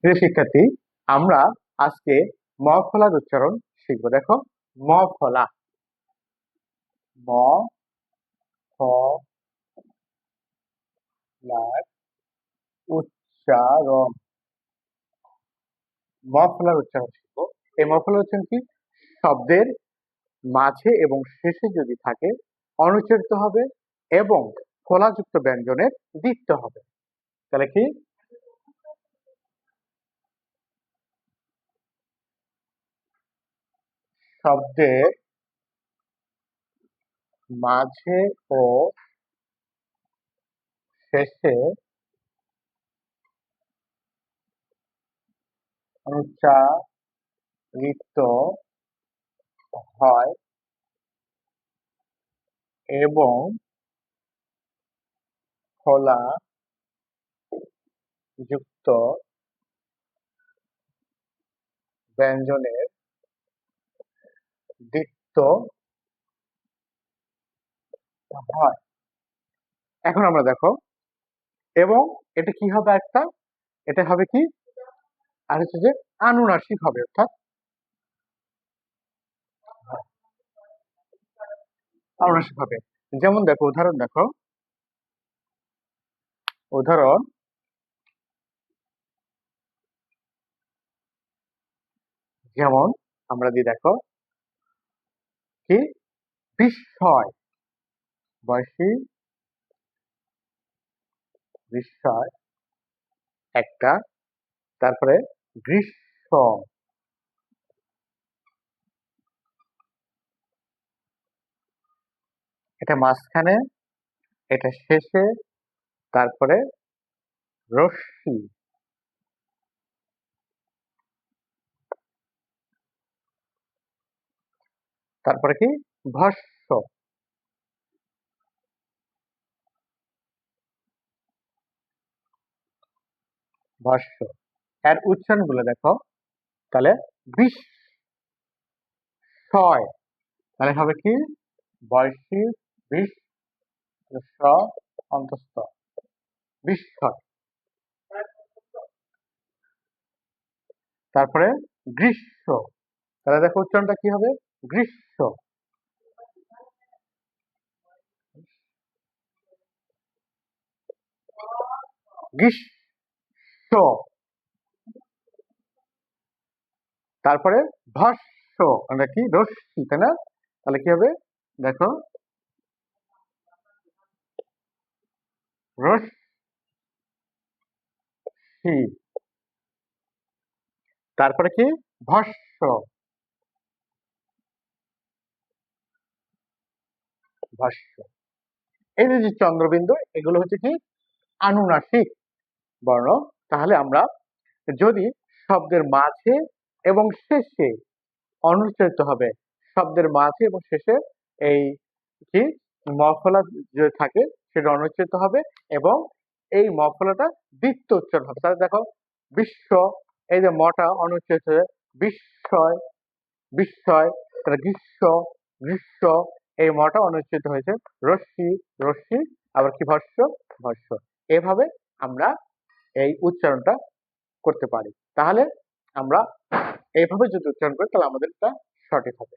প্রিয় শিক্ষার্থী, আমরা আজকে ম ফলার উচ্চারণ শিখবো। দেখো, ম ফলা, ম ফলার উচ্চারণ, ম ফলার উচ্চারণ শিখবো। এই ম ফলার উচ্চারণ কি? শব্দের মাঝে এবং শেষে যদি থাকে অনুচ্চারিত হবে এবং ফলাযুক্ত ব্যঞ্জনের দ্বিত্ব হবে। তাহলে কি? শব্দের মাঝে ও শেষে অনুচ্চারিত হয় এবং ফলা যুক্ত ব্যঞ্জনের দ্বিত্ব হয়। এখন আমরা দেখো, এবং এটা কি হবে? এটা হবে কি? আর হচ্ছে যে আনুনাসিক হবে, অর্থাৎ আনুনাসিক হবে। যেমন দেখো, উদাহরণ দেখো, উদাহরণ যেমন আমরা দিই, দেখো কি? বিস্ময়, বয়সী বিস্ময় একটা, তারপরে গ্রীষ্ম, এটা মাঝখানে, এটা শেষে, তারপরে রশ্মি, তারপরে কি? ভস্য। ভস্য এর উচ্চারণ গুলো দেখো, তাহলে বিস্ময়, তাহলে হবে কি? বয়সী বিশ অন্তস্থ, বিস্ময়। তারপরে গ্রীষ্ম, তাহলে দেখো উচ্চারণটা কি হবে? গ্রীষ্ম, গ্রীষ্ম। তারপরে ভস্য, মানে কি? রশ্মি, তাই না? তাহলে কি হবে? দেখো, রশ্মি, তারপরে কি? ভস্য, ভস্য। এই যে চন্দ্রবিন্দু, এগুলো হচ্ছে কি? আনুনাসিক বর্ণ। তাহলে আমরা যদি শব্দের মাঝে এবং শেষে অনুচ্চারিত হবে, শব্দের মাঝে এবং শেষে এই কি মফলা যে থাকে সেটা অনুচ্চারিত হবে এবং এই মফলাটা দ্বিত্ব উচ্চারণ হবে। তাহলে দেখো, বিশ্ব, এই যে মটা অনুচ্চারিত হয়ে বিস্ময়, বিস্ময়, তাহলে গ্রীষ্ম, গ্রীষ্ম, এই মটা অনুচ্চারিত হয়েছে রশ্মি, রশ্মি, আবার কি? ভস্য, ভস্য। এভাবে আমরা এই উচ্চারণটা করতে পারি। তাহলে আমরা এইভাবে যদি উচ্চারণ করি তাহলে আমাদের এটা সঠিক হবে।